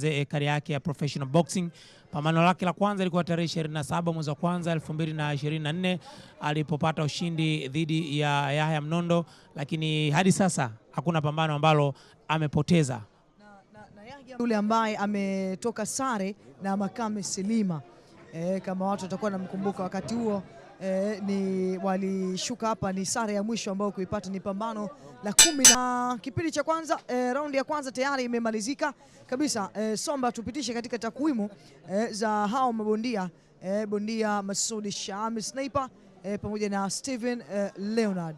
aanze kari yake ya professional boxing. Pambano lake la kwanza ilikuwa tarehe 27 mwezi wa kwanza 2024 alipopata ushindi dhidi ya Yahya Mnondo, lakini hadi sasa hakuna pambano ambalo amepoteza. Na Yahya yule ambaye ametoka sare na Makame Selima, kama watu watakuwa namkumbuka wakati huo, ni walishuka hapa, ni sare ya mwisho ambayo kuipata ni pambano la 10 na kipindi cha kwanza. Raundi ya kwanza tayari imemalizika kabisa. Somba tupitishe katika takwimu za hao mabondia, bondia Masoud Shame Sniper pamoja na Steven Leonard.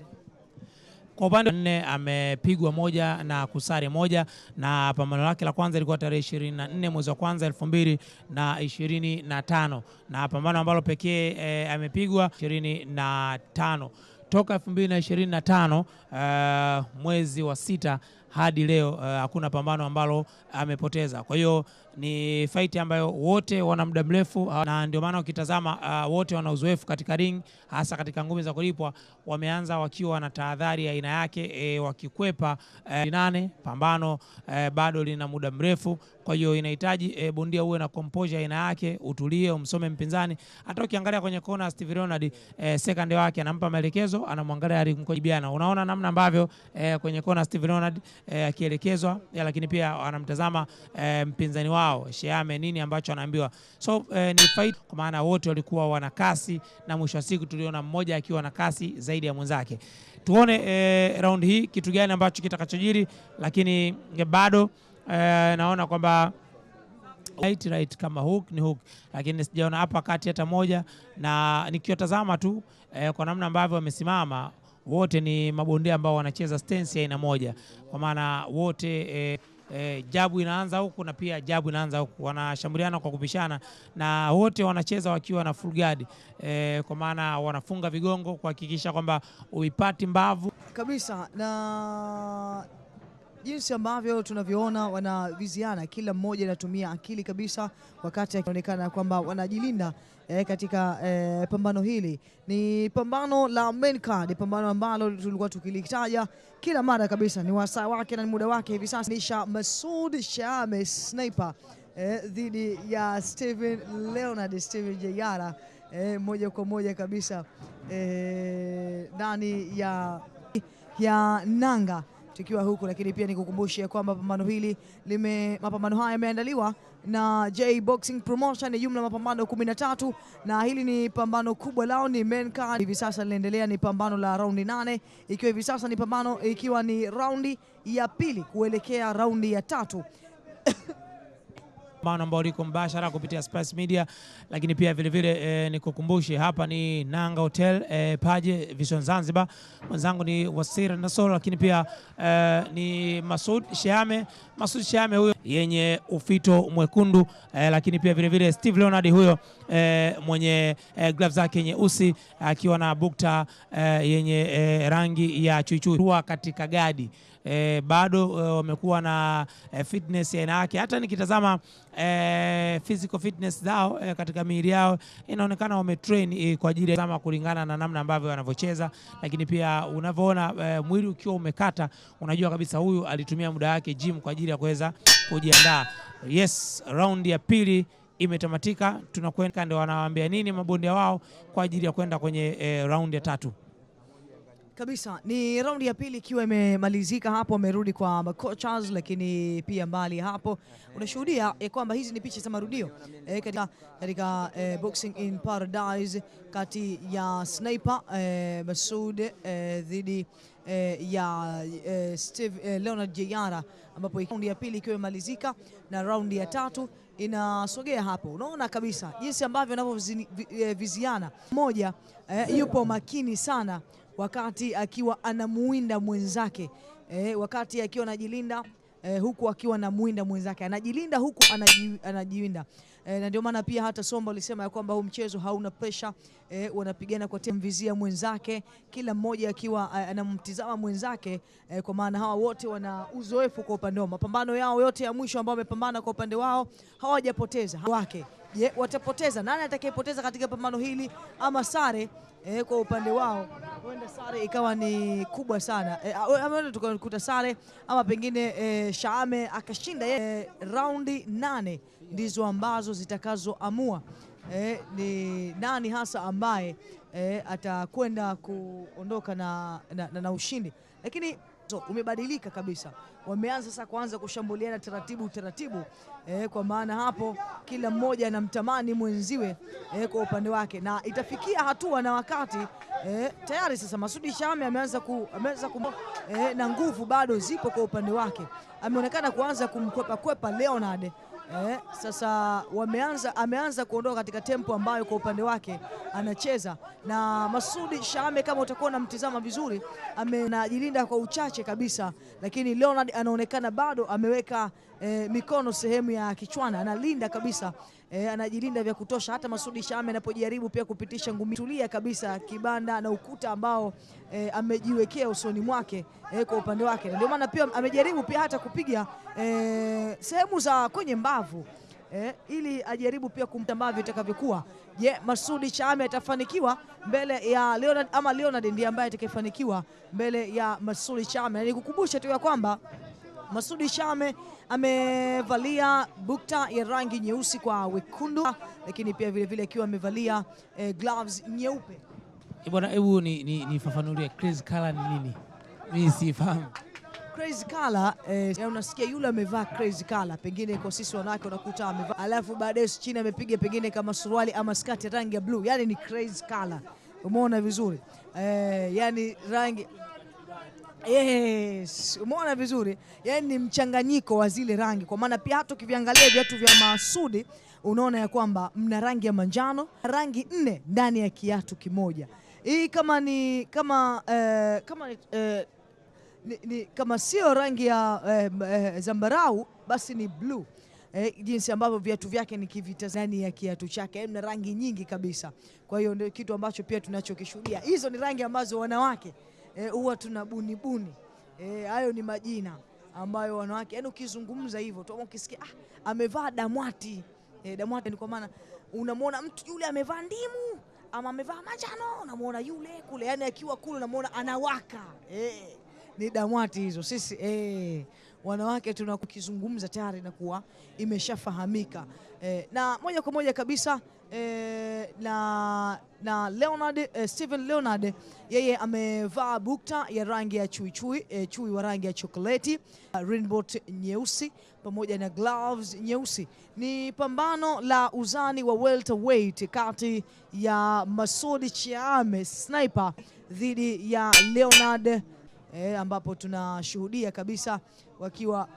Kwa upande nne amepigwa moja na kusare moja, na pambano lake la kwanza ilikuwa tarehe 24 mwezi wa kwanza 2025, na pambano ambalo pekee amepigwa 25 toka 2025 mwezi wa 6 hadi leo hakuna pambano ambalo amepoteza. Kwa hiyo ni fight ambayo wote wana muda mrefu, na ndio maana ukitazama wote wana uzoefu katika ring, hasa katika ngumi za kulipwa. Wameanza wakiwa na tahadhari ya aina yake, wakikwepa 8 pambano bado lina muda mrefu. Kwa hiyo inahitaji bondia uwe na composure aina yake, utulie, umsome mpinzani. Hata ukiangalia kwenye kona Steve Leonard, second wake anampa maelekezo, anamwangalia Mkojibiana. Unaona namna ambavyo kwenye kona Steve Leonard akielekezwa, lakini pia anamtazama mpinzani wao Shame nini ambacho anaambiwa. So ni fight kwa maana wote walikuwa wana kasi, na mwisho wa siku tuliona mmoja akiwa na kasi zaidi ya mwenzake. Tuone round hii kitu gani ambacho kitakachojiri, lakini bado naona kwamba right kama hook ni hook, lakini sijaona hapa kati hata moja. Na nikiotazama tu kwa namna ambavyo wamesimama wote ni mabondia ambao wanacheza stance ya aina moja, kwa maana wote jabu inaanza huku na pia jabu inaanza huku, wanashambuliana kwa kupishana, na wote wanacheza wakiwa na full guard, kwa maana wanafunga vigongo kuhakikisha kwamba uipati mbavu kabisa. Na jinsi ambavyo tunavyoona wanaviziana, kila mmoja anatumia akili kabisa, wakati akionekana kwamba wanajilinda katika pambano hili. Ni pambano la main card, pambano ambalo tulikuwa tukilitaja kila mara kabisa, ni wasaa wake na muda wake hivi sasa. Nisha Masoud Shame Sniper dhidi ya Steven Leonard, Steven Jayara, moja kwa moja kabisa ndani ya nanga tukiwa huku. Lakini pia nikukumbushe kwamba mapambano haya yameandaliwa na J Boxing Promotion, ni jumla mapambano 13, na hili ni pambano kubwa lao, ni main card. Hivi sasa linaendelea, ni pambano la raundi 8, ikiwa hivi sasa ni pambano ikiwa ni raundi ya pili kuelekea raundi ya 3. ambao liko mbashara kupitia Spice Media. Lakini pia vile vile nikukumbushe hapa ni Nanga Hotel Paje Vision Zanzibar. Mwenzangu ni Wasira Nasol, lakini pia ni Masoud Shame. Masoud Shame huyo yenye ufito mwekundu, lakini pia vile vile Steve Leonard huyo mwenye gloves zake nyeusi akiwa na bukta yenye rangi ya chuichui katika gadi. Bado wamekuwa na fitness ya aina yake. Hata nikitazama physical fitness zao katika miili yao inaonekana wametrain kwa ajili ya kulingana na namna ambavyo wanavyocheza. Lakini pia unavyoona mwili ukiwa umekata, unajua kabisa huyu alitumia muda wake gym kwa ajili ya kuweza kujiandaa. Yes, round ya pili imetamatika. Tunakwenda, ndio wanawaambia nini mabondia wao kwa ajili ya kwenda kwenye round ya 3 kabisa. Ni raundi ya pili ikiwa imemalizika hapo, amerudi kwa makochas. Lakini pia mbali hapo unashuhudia kwamba hizi ni picha za marudio katika Boxing in Paradise kati ya Sniper Masoud dhidi ya Steve Leonard Jayara, ambapo raundi ya pili ikiwa imemalizika na raundi ya 3 inasogea hapo. Unaona kabisa jinsi ambavyo wanavyoviziana. Mmoja yupo makini sana wakati akiwa anamuinda mwenzake, wakati akiwa anajilinda huku akiwa anamuinda mwenzake, anajilinda huku anajiwinda. Na ndio maana pia hata Somba alisema ya kwamba huu mchezo hauna pressure, wanapigana kwa kumvizia mwenzake, kila mmoja akiwa anamtizama mwenzake, kwa maana hawa wote wana uzoefu kwa upande wao. Mapambano yao yote ya mwisho ambao wamepambana kwa upande wao hawajapoteza wake. Je, watapoteza? Nani atakayepoteza katika pambano hili ama sare kwa upande wao? huenda sare ikawa ni kubwa sana. Ama tukakuta sare ama pengine Shaame akashinda. Raundi 8 ndizo ambazo zitakazoamua ni nani hasa ambaye atakwenda kuondoka na ushindi, lakini umebadilika kabisa. Wameanza sasa kuanza kushambuliana taratibu, kwa maana hapo kila mmoja anamtamani mwenziwe kwa upande wake, na itafikia hatua na wakati tayari sasa Masudi Shaame ameanza na nguvu bado zipo kwa upande wake, ameonekana kuanza kumkwepa Leonard. Sasa ameanza kuondoka katika tempo ambayo kwa upande wake anacheza, na Masudi Shaame kama utakuwa unamtizama vizuri anajilinda kwa uchache kabisa, lakini Leonard anaonekana bado ameweka mikono sehemu ya kichwana, analinda kabisa, anajilinda vya kutosha. Hata Masudi Shaame anapojaribu pia kupitisha ngumi tulia kabisa kibanda na ukuta ambao amejiwekea usoni mwake kwa upande wake, na ndio maana pia amejaribu pia hata kupiga sehemu za kwenye mbavu ili ajaribu pia kumtambavyo itakavyokuwa. Je, Masudi Shaame atafanikiwa mbele ya Leonard ama Leonard ndiye ambaye atakayefanikiwa mbele ya Masudi Shaame? Na nikukumbusha tu ya kwamba Masudi Shaame amevalia bukta ya rangi nyeusi kwa wekundu, lakini pia vile akiwa amevalia gloves nyeupe. Bwana, hebu nifafanulie crazy color ni nini? Mimi sifahamu. Crazy color unasikia yule amevaa crazy color, pengine kwa sisi wanawake unakuta amevaa alafu baadaye chini amepiga pengine kama suruali ama skati rangi ya blue, yani ni crazy color. Umeona vizuri? Yani rangi umeona vizuri? Yani ni mchanganyiko wa zile rangi, kwa maana pia hata ukiviangalia viatu vya Masudi unaona ya kwamba mna rangi ya manjano, rangi 4 ndani ya kiatu kimoja. Hii kama sio rangi ya zambarau basi ni blue. Jinsi ambavyo viatu vyake ni kivitazani ya kiatu chake na rangi nyingi kabisa. Kwa hiyo ndio kitu ambacho pia tunachokishuhudia. Hizo ni rangi ambazo wanawake huwa tunabuni. Hayo ni majina ambayo wanawake, yani ukizungumza hivyo tu ukisikia amevaa damwati. Damwati ni kwa maana unamwona mtu yule amevaa ndimu ama amevaa manjano, unamwona yule kule, yani akiwa kule unamwona anawaka. Ni damwati hizo. Sisi wanawake tunakizungumza tayari na kuwa imeshafahamika. Na moja kwa moja kabisa na Leonard, Steven Leonard, yeye amevaa bukta ya rangi ya chui wa rangi ya chokoleti, rainbow nyeusi pamoja na gloves nyeusi. Ni pambano la uzani wa welterweight kati ya Masudi Shaame sniper dhidi ya Leonard, ambapo tunashuhudia kabisa wakiwa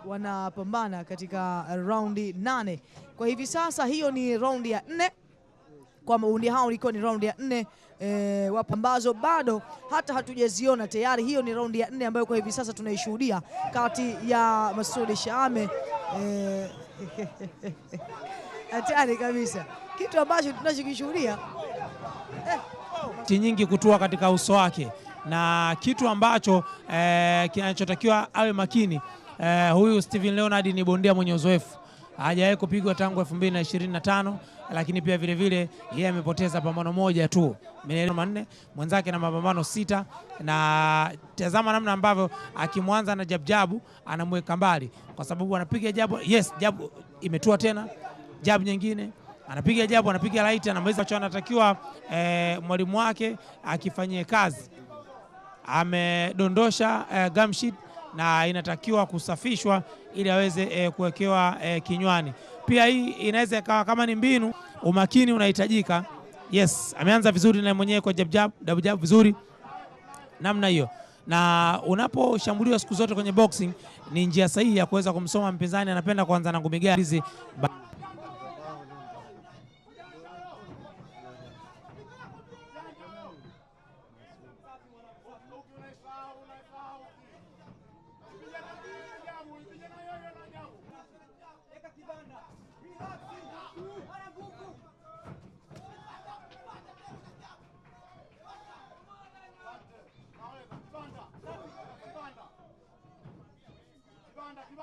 wanapambana katika raundi 8. Kwa hivi sasa hiyo ni raundi ya 4. Kwa maundi hao ilikuwa ni raundi ya 4 wapambazo bado hata hatujaziona tayari. Hiyo ni raundi ya 4 ambayo kwa hivi sasa tunaishuhudia kati ya Masudi Shaame. Hatari kabisa kitu ambacho tunachokishuhudia, nyingi kutua katika uso wake, na kitu ambacho kinachotakiwa awe makini. Huyu Steven Leonard ni bondia mwenye uzoefu, hajawahi kupigwa tangu 2025, lakini pia vile yeye amepoteza pambano moja tu, manne, mwenzake na mapambano 6. Na tazama namna ambavyo akimwanza na jabu anamweka mbali, kwa sababu anapiga jabu, jabu imetua tena, jabu nyingine anapiga jabu, anapiga right, anamweza. Anatakiwa mwalimu wake akifanyie kazi, amedondosha gumsheet na inatakiwa kusafishwa ili aweze kuwekewa kinywani. Pia hii inaweza ikawa kama ni mbinu, umakini unahitajika. Ameanza vizuri na mwenyewe kwa double jab vizuri namna hiyo. Na unaposhambuliwa siku zote kwenye boxing ni njia sahihi ya kuweza kumsoma mpinzani anapenda kuanza na ngumi gani.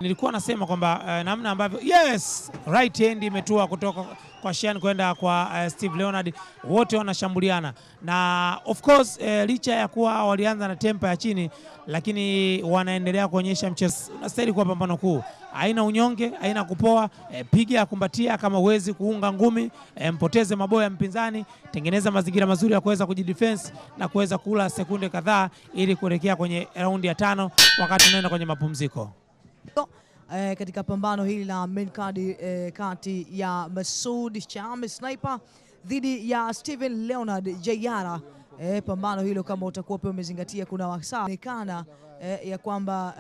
Nilikuwa nasema kwamba namna ambavyo right hand imetua kutoka kwa Sean kwenda kwa Steve Leonard, wote wanashambuliana na of course licha ya kuwa walianza na tempo ya chini, lakini wanaendelea kuonyesha mchezo unastahili kuwa pambano kuu. Haina unyonge, haina kupoa, piga kumbatia, kama uwezi kuunga ngumi, mpoteze maboya mpinzani, tengeneza mazingira mazuri ya kuweza kujidefense na kuweza kula sekunde kadhaa ili kuelekea kwenye raundi ya 5 wakati unaenda kwenye mapumziko. Katika pambano hili la main card kati ya Masoud Shame Sniper dhidi ya Steven Leonard Jayara. Pambano hilo kama utakuwa pia umezingatia, kuna wasaa ya kwamba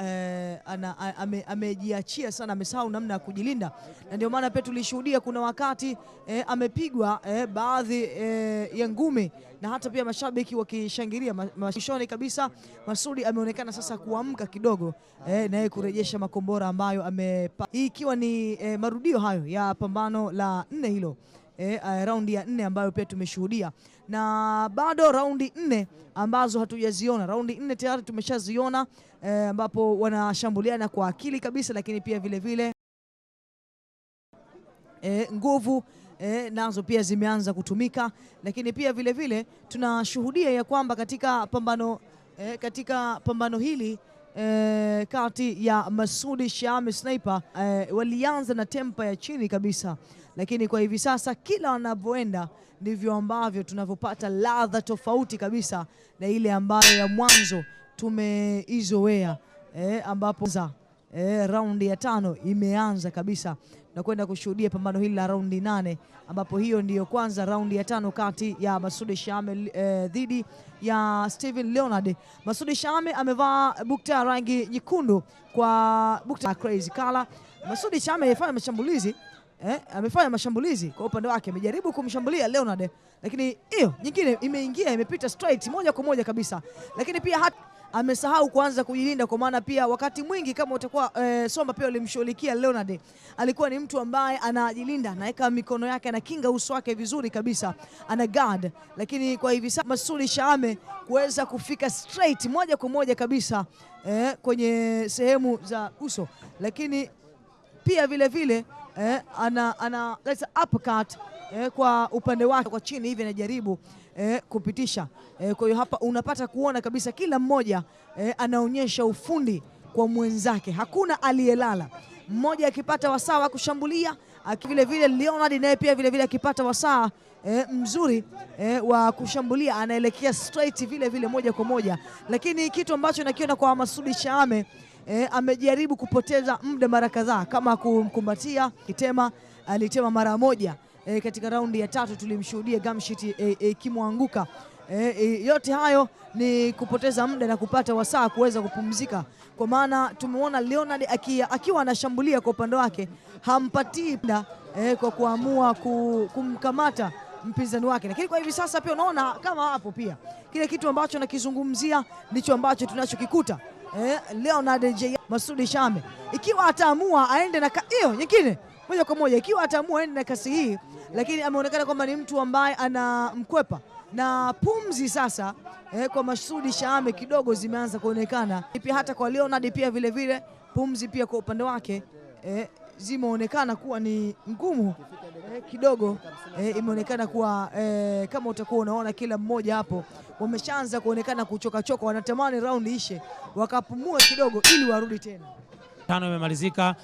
amejiachia sana, amesahau namna ya kujilinda, na ndio maana pia tulishuhudia kuna wakati amepigwa baadhi ya ngumi na hata pia mashabiki wakishangilia mwishoni kabisa. Masudi ameonekana sasa kuamka kidogo na yeye kurejesha makombora ambayo hii ikiwa ni marudio hayo ya pambano la 4 hilo, raundi ya 4 ambayo pia tumeshuhudia, na bado raundi 4 ambazo hatujaziona. Raundi 4 tayari tumeshaziona, ambapo wanashambuliana kwa akili kabisa, lakini pia vile vile nguvu nazo pia zimeanza kutumika, lakini pia vile vile tunashuhudia ya kwamba katika pambano hili kati ya Masoud Shame Sniper walianza na tempa ya chini kabisa, lakini kwa hivi sasa kila wanavyoenda ndivyo ambavyo tunavyopata ladha tofauti kabisa na ile ambayo ya mwanzo tumeizoea, ambapo raundi ya 5 imeanza kabisa na kwenda kushuhudia pambano hili la raundi 8, ambapo hiyo ndiyo kwanza raundi ya 5 kati ya Masoud Shame dhidi ya Steven Leonard. Masoud Shame amevaa bukta rangi nyekundu kwa bukta crazy color. Masoud Shame amefanya mashambulizi kwa upande wake, amejaribu kumshambulia Leonard, lakini hiyo nyingine imeingia, imepita straight moja kwa moja kabisa, lakini pia amesahau kuanza kujilinda, kwa maana pia wakati mwingi kama utakuwa Somba pia ulimshughulikia Leonard, alikuwa ni mtu ambaye anajilinda, anaweka mikono yake, anakinga uso wake vizuri kabisa, ana guard, lakini kwa hivi sasa Masoud Shame kuweza kufika straight moja kwa moja kabisa kwenye sehemu za uso, lakini pia vile vile ana uppercut kwa upande wake kwa chini hivi, anajaribu kupitisha. Kwa hiyo hapa unapata kuona kabisa kila mmoja anaonyesha ufundi kwa mwenzake, hakuna aliyelala. Mmoja akipata wasaa wa kushambulia, vile vile Leonard naye pia vile vile akipata wasaa mzuri wa kushambulia, anaelekea straight vile vile moja kwa moja. Lakini kitu ambacho nakiona kwa Masoud Shame, amejaribu kupoteza muda mara kadhaa, kama kumkumbatia alitema mara moja. Katika raundi ya 3 tulimshuhudia Gamshit ikimwanguka. Yote hayo ni kupoteza muda na kupata wasaa kuweza kupumzika, kwa maana tumeona Leonard akiwa anashambulia kwa upande wake hampatii muda kwa kuamua kumkamata mpinzani wake. Lakini kwa hivi sasa pia unaona kama hapo pia kile kitu ambacho nakizungumzia ndicho ambacho tunachokikuta. Leonard Masoud Shame ikiwa ataamua aende na hiyo nyingine moja kwa moja, ikiwa ataamua aende na kasi hii, lakini ameonekana kwamba ni mtu ambaye anamkwepa, na pumzi sasa kwa Masoud Shame kidogo zimeanza kuonekana pia, hata kwa Leonard pia vile vile pumzi pia kwa upande wake zimeonekana kuwa ni ngumu kidogo. Imeonekana kuwa kama utakuwa unaona kila mmoja hapo wameshaanza kuonekana kuchoka, wanatamani raundi ishe wakapumua kidogo ili warudi tena. 5 imemalizika.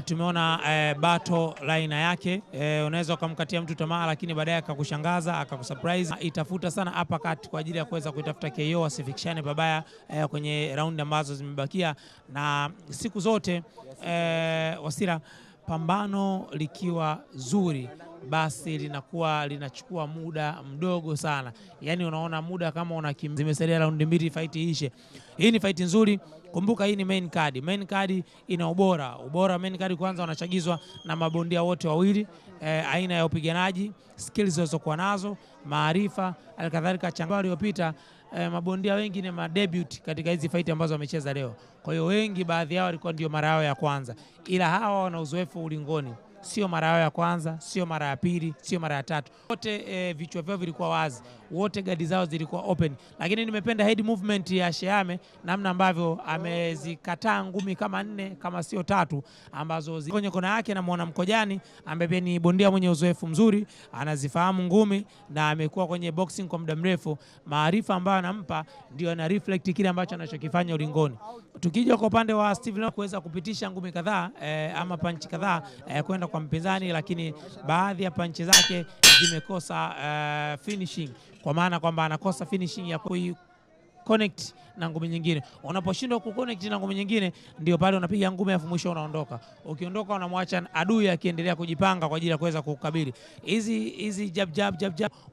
Tumeona battle line yake, unaweza ukamkatia mtu tamaa, lakini baadaye akakushangaza, akakusurprise. Itafuta sana uppercut kwa ajili ya kuweza kuitafuta KO, asifikishane babaya kwenye raundi ambazo zimebakia. Na siku zote Wasira, pambano likiwa zuri basi linakuwa linachukua muda mdogo sana, yani unaona muda kama unakimbia, zimesalia raundi 2 fight ishe. Hii ni fight nzuri. Kumbuka hii ni main card. Main card ina ubora main card kwanza wanachagizwa na mabondia wote wawili, aina ya upiganaji, skills zilizokuwa nazo, maarifa, alikadhalika changamoto iliyopita. Mabondia wengi ni madebut katika hizi fight ambazo wamecheza leo. Kwa hiyo wengi, baadhi yao walikuwa ndio mara yao ya kwanza, ila hawa wana uzoefu ulingoni. sio mara yao ya kwanza, sio mara ya pili, sio mara ya tatu. Wote vichwa vyao vilikuwa wazi, wote gadi zao zilikuwa open, lakini nimependa head movement ya Sheame, namna ambavyo amezikataa ngumi kama 4 kama sio 3 ambazo kwenye kona yake, na muona Mkojani ambaye ni bondia mwenye uzoefu mzuri, anazifahamu ngumi na amekuwa kwenye boxing kwa muda mrefu. Maarifa ambayo anampa ndio ana reflect kile ambacho anachokifanya ulingoni. Tukija kwa upande wa Steven kuweza kupitisha ngumi kadhaa ama punch kadhaa kwenda kwa mpinzani, lakini baadhi ya punch zake zimekosa finishing, kwa maana kwamba anakosa finishing ya connect na ngumi nyingine. Unaposhindwa kuconnect na ngumi nyingine, ndio pale unapiga ngumi afu mwisho unaondoka. Ukiondoka unamwacha adui akiendelea kujipanga kwa ajili ya kuweza kukabili. Hizi jab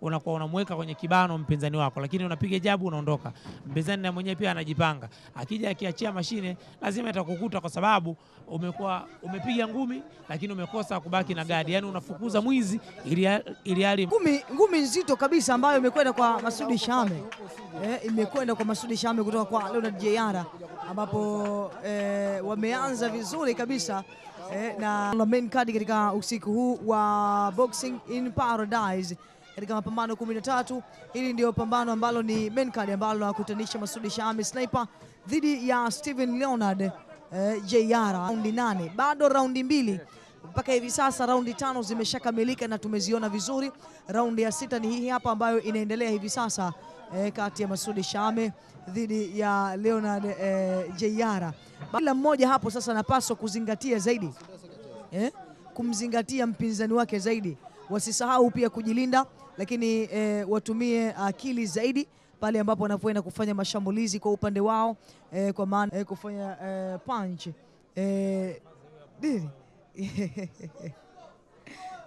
unakuwa unamweka kwenye kibano mpinzani wako, lakini unapiga jabu unaondoka. Mpinzani na mwenyewe pia anajipanga. Akija akiachia mashine lazima atakukuta, kwa sababu umepiga ngumi lakini umekosa kubaki na gadi. Yaani unafukuza mwizi ili ngumi nzito kabisa ambayo imekwenda kwa Masudi Shame. Imekwenda kwa Masudi Shame kutoka kwa Leonard Jr, ambapo wameanza vizuri kabisa na main card katika usiku huu wa Boxing in Paradise katika mapambano 13. Hili ndio pambano ambalo ni main card ambalo linakutanisha Masudi Shame Sniper dhidi ya Steven Leonard Jr. Raundi 8, bado raundi 2 mpaka hivi sasa. Raundi 5 zimeshakamilika na tumeziona vizuri. Raundi ya 6 ni hii hapa ambayo inaendelea hivi sasa kati ya Masudi Shame dhidi ya Leonard Jr. Kila mmoja hapo sasa anapaswa kuzingatia zaidi kumzingatia mpinzani wake zaidi. Wasisahau pia kujilinda, lakini watumie akili zaidi pale ambapo wanapoenda kufanya mashambulizi kwa upande wao, kwa maana kufanya punch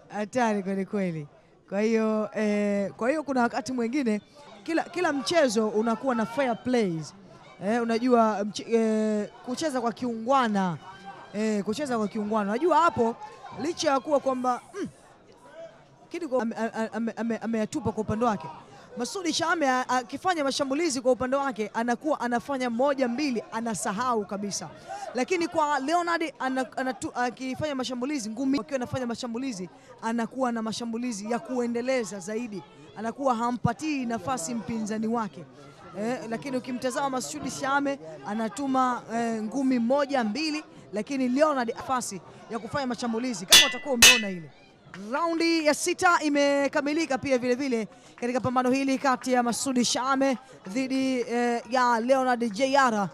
hatari kweli kweli. Kwa hiyo kuna wakati mwingine kila mchezo unakuwa na fair plays. Unajua kucheza kwa kiungwana, Unajua hapo licha ya kuwa kwamba kidogo ameyatupa kwa upande wake. Masudi Shame akifanya mashambulizi kwa upande wake anakuwa anafanya 1 2 anasahau kabisa, lakini kwa Leonard akifanya mashambulizi ngumi, akiwa anafanya mashambulizi anakuwa na mashambulizi ya kuendeleza zaidi, anakuwa hampatii nafasi mpinzani wake. Lakini ukimtazama Masudi Shame anatuma ngumi 1 2, lakini Leonard nafasi ya kufanya mashambulizi, kama utakuwa umeona ile. Raundi ya 6 imekamilika pia vile vile katika pambano hili kati ya Masudi Shame dhidi ya Leonard Jr.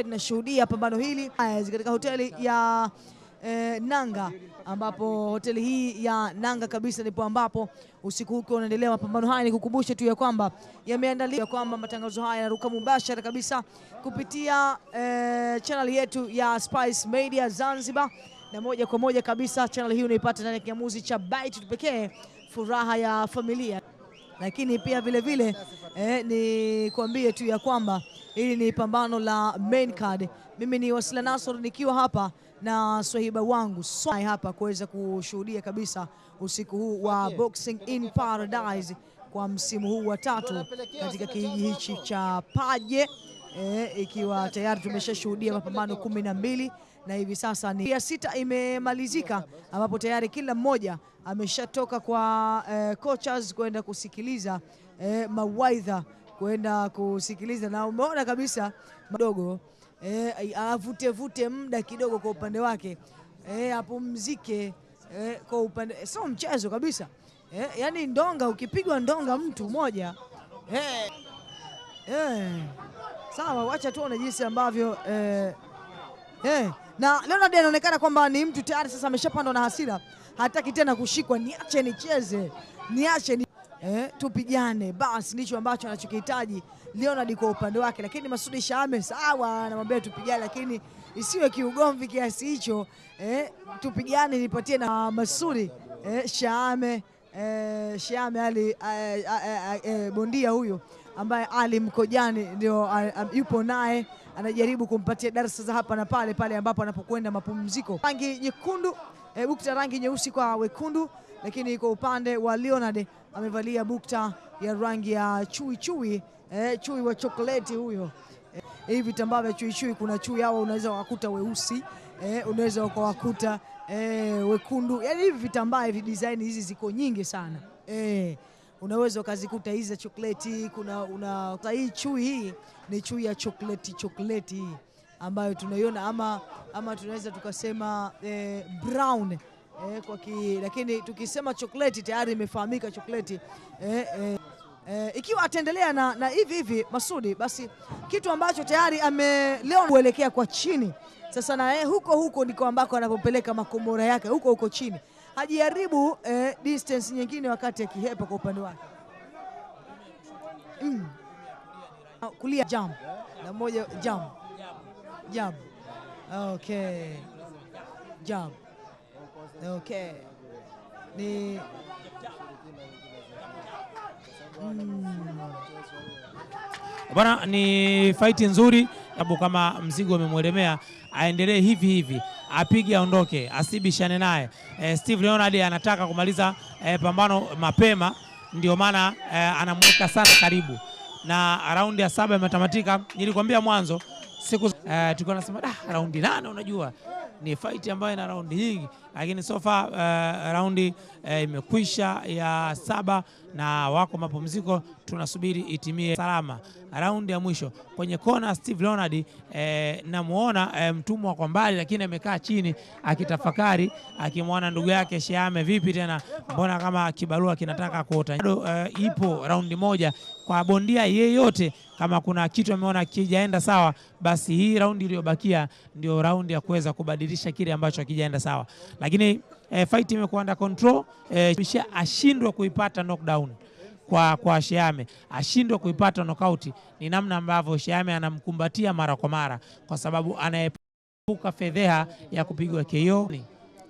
Tunashuhudia pambano hili katika hoteli ya Nanga, ambapo hoteli hii ya Nanga kabisa ndipo ambapo usiku huu unaendelea mapambano haya. Nikukumbushe tu ya kwamba yameandaliwa, kwamba matangazo haya yanaruka mubashara kabisa kupitia channel yetu ya Spice Media Zanzibar, na moja kwa moja kabisa channel hii unaipata ndani ya kingamuzi cha Byte pekee, furaha ya familia. Lakini pia vile vile ni kuambie tu ya kwamba hili ni pambano la main card. Mimi ni Wasila Nasor nikiwa hapa na swahiba wangu hapa kuweza kushuhudia kabisa usiku huu wa Boxing in Paradise kwa msimu huu wa 3 katika kijiji hichi cha Paje, ikiwa tayari tumeshashuhudia mapambano 12 na hivi sasa ni ya 6 imemalizika, ambapo tayari kila mmoja ameshatoka kwa coaches kwenda kusikiliza mawaidha, kwenda kusikiliza, na umeona kabisa madogo avute muda kidogo kwa upande wake, apumzike kwa upande, sio mchezo kabisa. Yani ndonga, ukipigwa ndonga mtu mmoja sawa, wacha tuone jinsi ambavyo na Leonard anaonekana kwamba ni mtu tayari sasa ameshapandwa na hasira, hataki tena kushikwa. Niache nicheze, niache tupigane, basi ndicho ambacho anachokihitaji Leonard kwa upande wake. Lakini Masudi Shame sawa, anamwambia tupigane, lakini isiwe kiugomvi kiasi hicho. Tupigane, nipatie na Masudi Shame Ali bondia huyo ambaye Ali Mkojani ndio yupo naye, anajaribu kumpatia darasa za hapa na pale ambapo anapokwenda mapumziko. Rangi nyekundu, bukta rangi nyeusi kwa wekundu, lakini kwa upande wa Leonard amevalia bukta ya rangi ya chui wa chokoleti huyo. Hivi vitambaa vya chui, kuna chui hao unaweza wakuta weusi, unaweza ukawakuta wekundu, yani hivi vitambaa hivi design hizi ziko nyingi sana. Unaweza ukazikuta hizi za chokoleti, hii chui, hii ni chui ya chokoleti hii ambayo tunaiona ama tunaweza tukasema brown lakini tukisema chokoleti tayari imefahamika chokoleti. Ikiwa ataendelea na hivi Masudi, basi kitu ambacho tayari leo kuelekea kwa chini sasa, na huko ndiko ambako anapopeleka makombora yake huko chini, hajiharibu distance nyingine wakati akihepa kwa upande wake. Kulia jump na moja jump. Okay, jump. Okay, ni bwana, ni fight nzuri sababu kama mzigo umemwelemea aendelee hivi apige aondoke, asibishane naye. Steve Leonard anataka kumaliza pambano mapema, ndio maana anamweka sana karibu, na raundi ya 7 imetamatika. Nilikwambia mwanzo siku tulikuwa nasema raundi 8 unajua ni fight ambayo ina raundi nyingi, lakini so far raundi imekwisha ya 7 na wako mapumziko, tunasubiri itimie salama. Raundi ya mwisho kwenye kona, Steve Leonard namuona mtumwa kwa mbali, lakini amekaa chini akitafakari, akimwona ndugu yake Shiame, vipi tena, mbona kama kibarua kinataka kuota. Ipo raundi moja kwa bondia yeyote, kama kuna kitu ameona kijaenda sawa, basi hii raundi iliyobakia ndio raundi ya kuweza kubadilisha kile ambacho kijaenda sawa. Lakini fight imekuwa under control, ashindwe kuipata knockdown kwa Shiame, ashindwe kuipata knockout. Ni namna ambavyo Shiame anamkumbatia mara kwa mara, kwa sababu anaepuka fedheha ya kupigwa KO,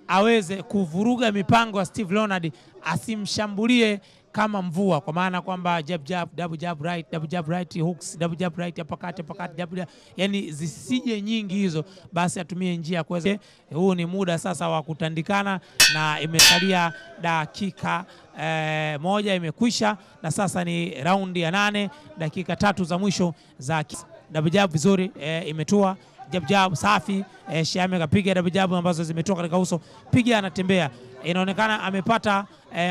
aweze kuvuruga mipango ya Steve Leonard, asimshambulie kama mvua, kwa maana kwamba jab, double jab right, hooks, double jab right, uppercut, double, yani zisije nyingi hizo, basi atumie njia kuweza. Huu ni muda sasa wa kutandikana, na imesalia dakika 1 imekwisha, na sasa ni raundi ya 8, dakika 3 za mwisho za double jab vizuri, imetua jab safi. Shiame kapiga double jab ambazo zimetoka katika uso, piga anatembea, inaonekana amepata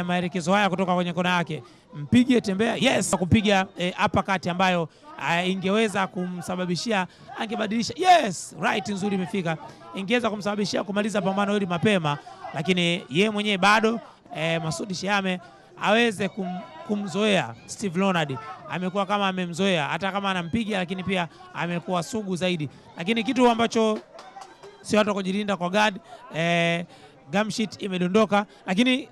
maelekezo haya kutoka kwenye kona yake, mpige tembea, yes, kupiga uppercut ambayo ingeweza kumsababishia, angebadilisha, yes, right nzuri imefika, ingeweza kumsababishia kumaliza pambano hili mapema, lakini ye mwenyewe bado Masudi Shiame aweze kumzoea Steve Leonard. Amekuwa kama amemzoea, hata kama anampiga, lakini pia amekuwa sugu zaidi, lakini kitu ambacho sio hata kujilinda kwa guard. Gumsheet imedondoka, lakini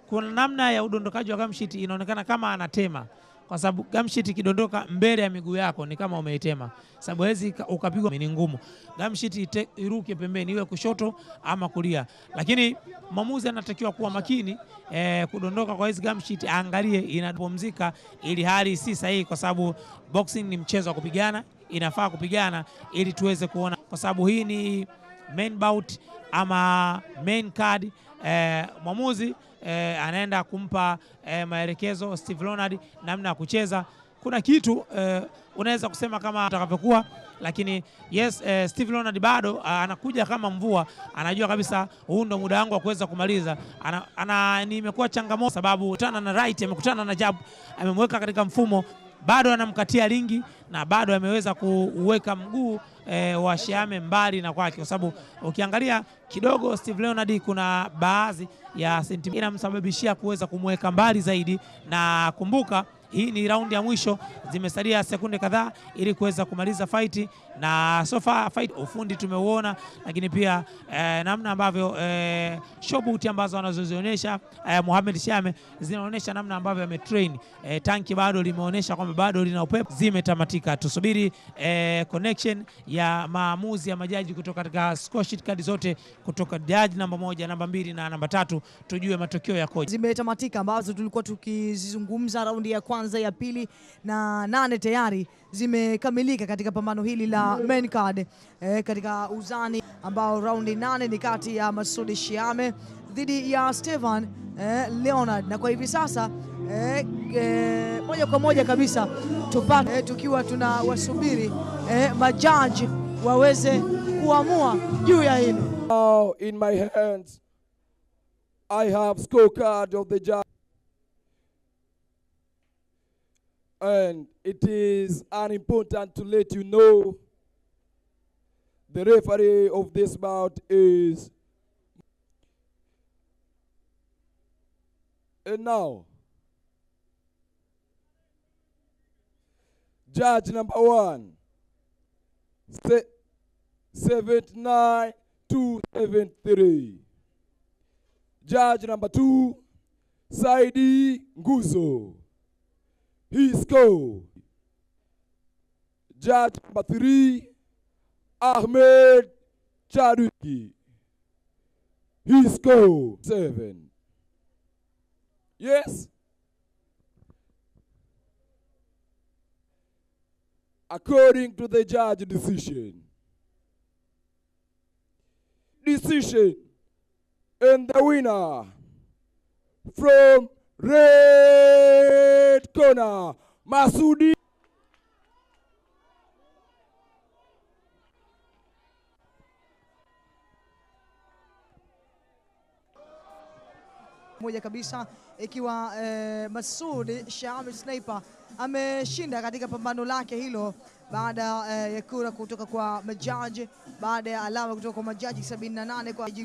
kuna namna ya udondokaji wa Gumsheet inaonekana kama anatema, kwa sababu Gumsheet ikidondoka mbele ya miguu yako ni kama umeitema, sababu hezi ukapigwa ni ngumu. Gumsheet iruke pembeni, iwe kushoto ama kulia, lakini mwamuzi anatakiwa kuwa makini kudondoka kwa hizi Gumsheet, angalie inapumzika, ili hali si sahihi, kwa sababu boxing ni mchezo wa kupigana, inafaa kupigana ili tuweze kuona, kwa sababu hii ni main bout ama main card. Mwamuzi anaenda kumpa maelekezo Steve Leonard namna ya kucheza. Kuna kitu unaweza kusema kama atakavyokuwa, lakini yes, Steve Leonard bado anakuja kama mvua, anajua kabisa huu ndo muda wangu wa kuweza kumaliza. Nimekuwa changamoto sababu kutana na right, amekutana na jab, amemweka katika mfumo, bado anamkatia ringi, na bado ameweza kuweka mguu wa Shiame mbali na kwake, kwa sababu ukiangalia kidogo Steve Leonard kuna baadhi ya sentimita inamsababishia kuweza kumweka mbali zaidi, na kumbuka hii ni raundi ya mwisho, zimesalia sekunde kadhaa ili kuweza kumaliza fight, na so far fight ufundi tumeuona, lakini pia namna ambavyo showboot ambazo anazozionyesha Mohamed Shiame zinaonyesha namna ambavyo ametrain. Tanki bado limeonyesha kwamba bado lina upepo. Zimetamatika, tusubiri connection ya maamuzi ya majaji kutoka katika score sheet kadi zote, kutoka judge namba 1, namba 2 na namba 3, tujue matokeo yakoje. Zimetamatika ambazo tulikuwa tukizizungumza, raundi ya kwanza, ya pili na 8 tayari zimekamilika katika pambano hili la main card katika uzani, ambao raundi 8 ni kati ya Masudi Shiame dhidi ya Steve Leonard, na kwa hivi sasa moja kwa moja kabisa tupate tukiwa tunawasubiri majaji waweze kuamua juu ya hili. Now in my hands, I have scorecard of the judge. And it is unimportant to let you know the referee of this bout is. And now, judge number 1, 79-73. Judge number 2, Saidi Nguzo. He scored. Judge number 3, Ahmed Chaduki. He scored 7. Yes? According to the judge decision. And the winner from red corner, Masudi. Moja kabisa ikiwa Masudi Shami Sniper ameshinda katika pambano lake hilo baada ya kura kutoka kwa majaji, baada ya alama kutoka kwa majaji 78 kwa